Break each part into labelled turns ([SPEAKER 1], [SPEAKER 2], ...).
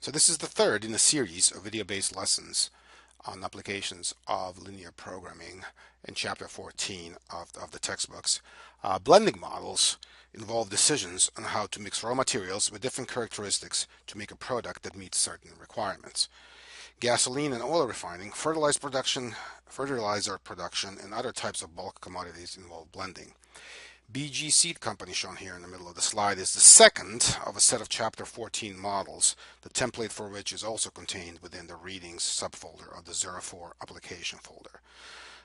[SPEAKER 1] So this is the third in a series of video-based lessons on applications of linear programming in chapter 14 of the textbooks. Blending models involve decisions on how to mix raw materials with different characteristics to make a product that meets certain requirements. Gasoline and oil refining, fertilizer production, and other types of bulk commodities involve blending. BG Seed Company, shown here in the middle of the slide, is the second of a set of Chapter 14 models, the template for which is also contained within the Readings subfolder of the 04 application folder.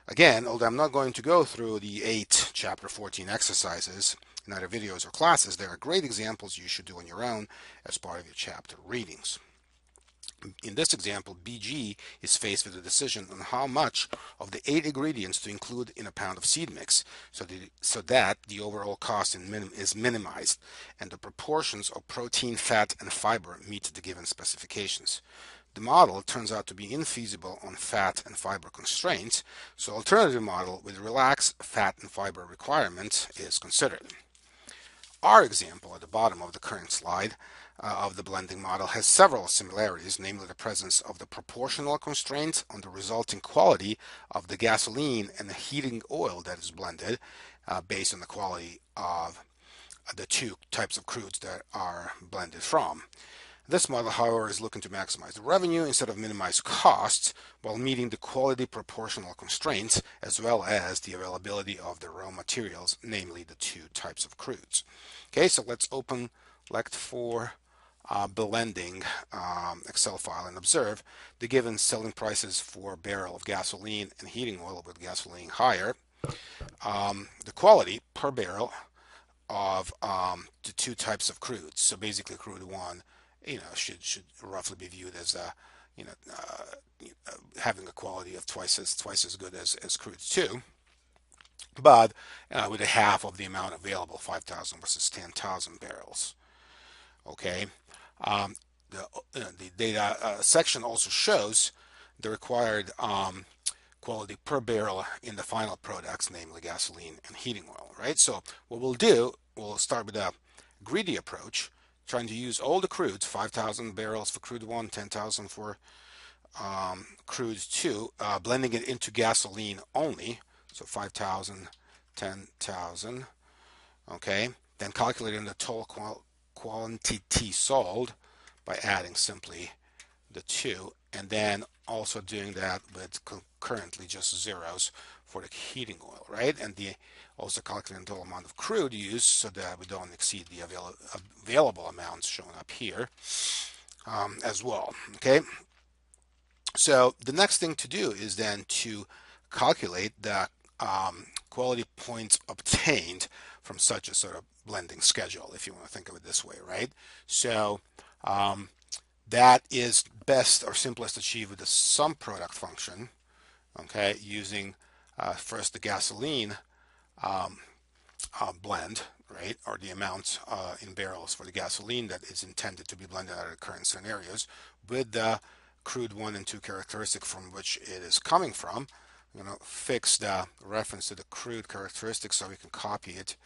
[SPEAKER 1] Again, although I'm not going to go through the 8 Chapter 14 exercises in either videos or classes, there are great examples you should do on your own as part of your chapter readings. In this example, BG is faced with a decision on how much of the 8 ingredients to include in a pound of seed mix so that the overall cost is minimized and the proportions of protein, fat, and fiber meet the given specifications. The model turns out to be infeasible on fat and fiber constraints, so alternative model with relaxed fat and fiber requirement is considered. Our example at the bottom of the current slide of the blending model has several similarities, namely the presence of the proportional constraint on the resulting quality of the gasoline and the heating oil that is blended based on the quality of the two types of crudes that are blended from. This model, however, is looking to maximize the revenue instead of minimize costs while meeting the quality proportional constraints as well as the availability of the raw materials, namely the two types of crudes. Okay, so let's open Lect 4 blending Excel file and observe the given selling prices for a barrel of gasoline and heating oil with gasoline higher, the quality per barrel of the two types of crudes. So basically crude 1 should roughly be viewed as having a quality of twice as good as crude 2, but with a half of the amount available, 5,000 versus 10,000 barrels. Okay, the data section also shows the required quality per barrel in the final products, namely gasoline and heating oil. Right. So what we'll do, we'll start with a greedy approach, trying to use all the crudes, 5,000 barrels for crude 1, 10,000 for crude 2, blending it into gasoline only. So 5,000, 10,000. Okay, then calculating the total quantity sold by adding simply the 2, and then also doing that with concurrently just zeros for the heating oil, right? And also calculating the total amount of crude used so that we don't exceed the available amounts shown up here as well. Okay, so the next thing to do is then to calculate the quality points obtained from such a sort of blending schedule, if you want to think of it this way, right? So that is best or simplest achieved with the sum product function, okay, using first the gasoline blend, right, or the amount in barrels for the gasoline that is intended to be blended out of the current scenarios with the crude 1 and 2 characteristic from which it is coming from. I'm going to fix the reference to the crude characteristic so we can copy it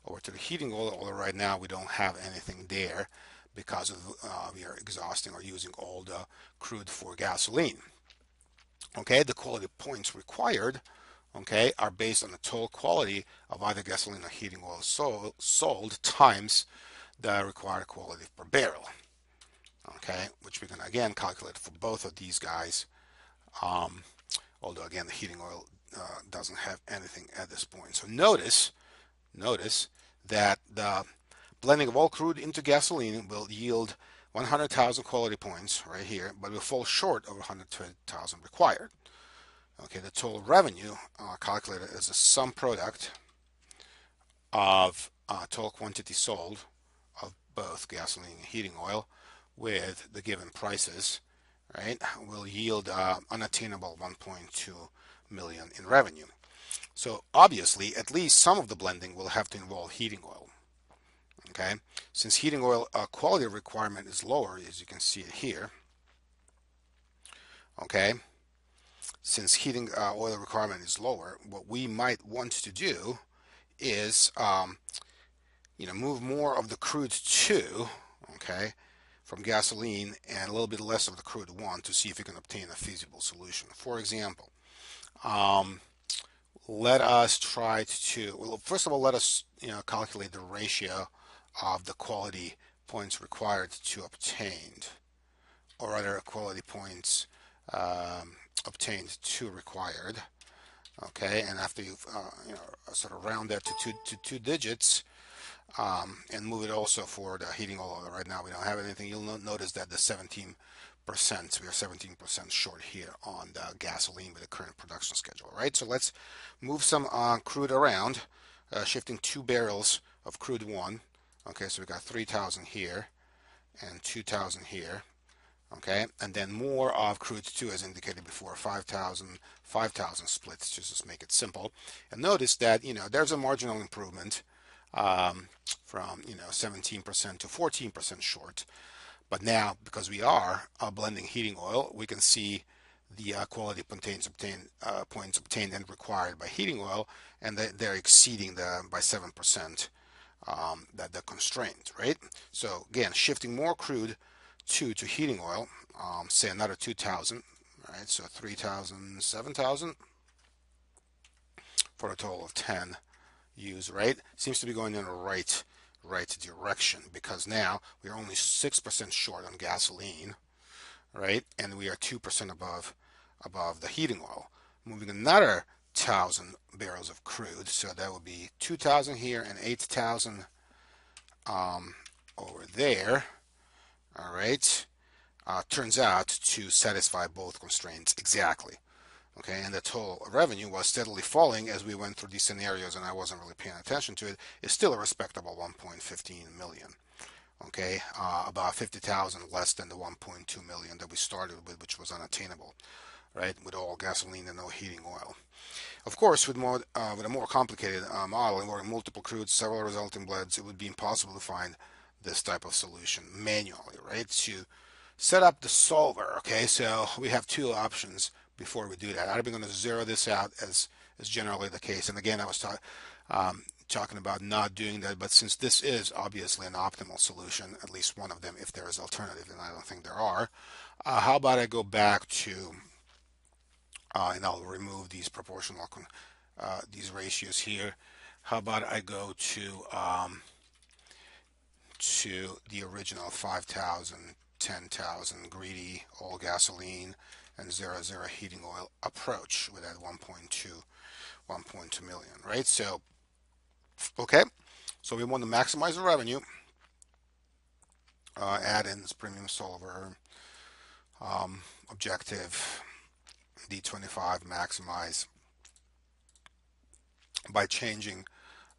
[SPEAKER 1] over to the heating oil, although right now we don't have anything there because of we are exhausting or using all the crude for gasoline. Okay, the quality points required, okay, are based on the total quality of either gasoline or heating oil sold times the required quality per barrel. Okay, which we can again calculate for both of these guys. Although again the heating oil doesn't have anything at this point. So notice that the blending of all crude into gasoline will yield 100,000 quality points right here, but will fall short of 120,000 required. Okay, the total revenue calculated as a sum product of total quantity sold of both gasoline and heating oil with the given prices, right, will yield unattainable 1.2 million in revenue. So obviously at least some of the blending will have to involve heating oil. Okay, since heating oil quality requirement is lower, as you can see it here. Okay, since heating oil requirement is lower, what we might want to do is move more of the crude 2, okay, from gasoline and a little bit less of the crude one to see if you can obtain a feasible solution. For example, um, let us try to, well, first of all, let us calculate the ratio of the quality points required to obtained, or rather quality points obtained to required. Okay, and after you've sort of round that to two digits, and move it also for the heating oil. Right now we don't have anything. You'll notice that the 17%, we are 17% short here on the gasoline with the current production schedule, right? So let's move some crude around, shifting 2 barrels of crude 1. Okay, so we got 3,000 here and 2,000 here. Okay, and then more of crude 2 as indicated before, 5,000 splits, just to make it simple. And notice that there's a marginal improvement from 17% to 14% short. But now, because we are blending heating oil, we can see the quality points obtained and required by heating oil, and they're exceeding by 7% that the constraint, right? So again, shifting more crude to heating oil, say another 2,000, right? So 3,000, 7,000 for a total of 10 use, right? Seems to be going in the right direction, because now we are only 6% short on gasoline, right? And we are 2% above the heating oil. Moving another 1,000 barrels of crude, so that would be 2,000 here and 8,000 over there. All right, turns out to satisfy both constraints exactly. Okay, and the total revenue was steadily falling as we went through these scenarios, and I wasn't really paying attention to it. It's still a respectable 1.15 million. Okay, about 50,000 less than the 1.2 million that we started with, which was unattainable, right? With all gasoline and no heating oil. Of course, with a more complicated model involving multiple crudes, several resulting blends, it would be impossible to find this type of solution manually, right? To set up the solver, okay, so we have two options before we do that. I'm going to zero this out as is generally the case. And again, I was talking about not doing that, but since this is obviously an optimal solution, at least one of them, if there is alternative, and I don't think there are, how about I go back to, and I'll remove these proportional, these ratios here. How about I go to the original 5,000, 10,000 greedy all gasoline and 0 heating oil approach with that 1.2 million, right? So okay, so we want to maximize the revenue, add-ins, premium solver, objective D25 maximize by changing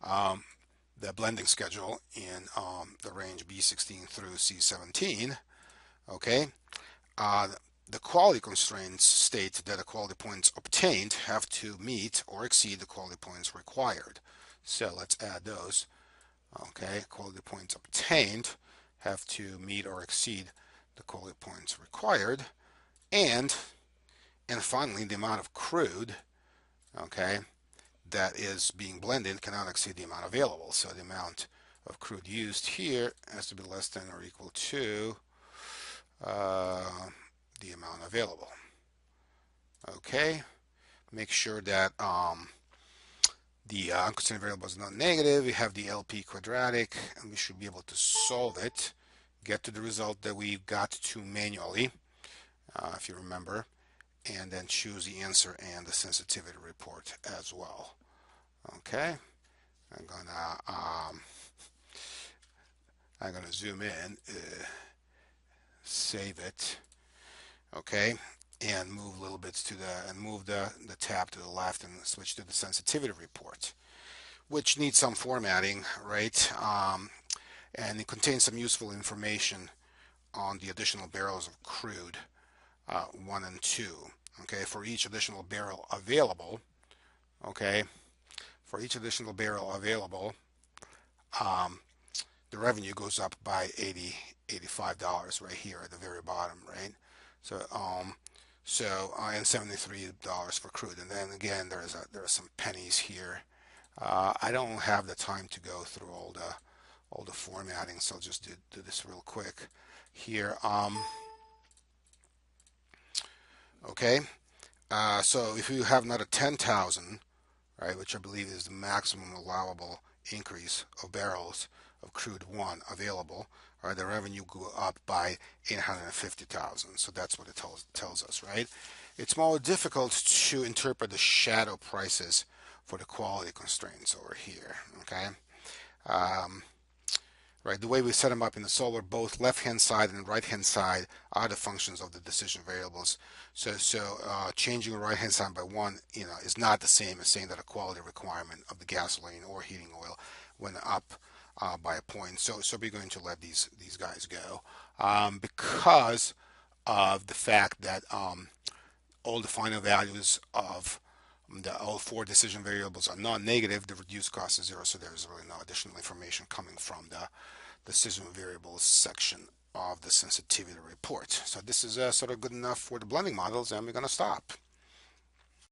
[SPEAKER 1] the blending schedule in the range B16 through C17. Okay, the quality constraints state that the quality points obtained have to meet or exceed the quality points required. So let's add those. Okay, quality points obtained have to meet or exceed the quality points required, and finally the amount of crude, okay, that is being blended cannot exceed the amount available. So the amount of crude used here has to be less than or equal to the amount available. Okay, make sure that the unconstrained variable is not negative. We have the LP quadratic, and we should be able to solve it, get to the result that we got to manually, if you remember, and then choose the answer and the sensitivity report as well. Okay, I'm gonna zoom in, save it. Okay, and move a little bit to move the tab to the left and switch to the sensitivity report, which needs some formatting, right? And it contains some useful information on the additional barrels of crude 1 and 2. Okay, for each additional barrel available, okay, for each additional barrel available, the revenue goes up by $85 right here at the very bottom, right? So and $73 for crude, and then again there are some pennies here. I don't have the time to go through all the formatting, so I'll just do this real quick. here. Okay, so if you have another 10,000, right, which I believe is the maximum allowable increase of barrels of crude one available, right, the revenue go up by 850,000. So that's what it tells us, right? It's more difficult to interpret the shadow prices for the quality constraints over here. Okay. Um, right, the way we set them up in the solver, both left-hand side and right-hand side are the functions of the decision variables. So changing the right-hand side by one, is not the same as saying that a quality requirement of the gasoline or heating oil went up by a point. So we're going to let these guys go because of the fact that all the final values of all four decision variables are non-negative. The reduced cost is zero, so there's really no additional information coming from the decision variables section of the sensitivity report. So this is sort of good enough for the blending models, and we're going to stop.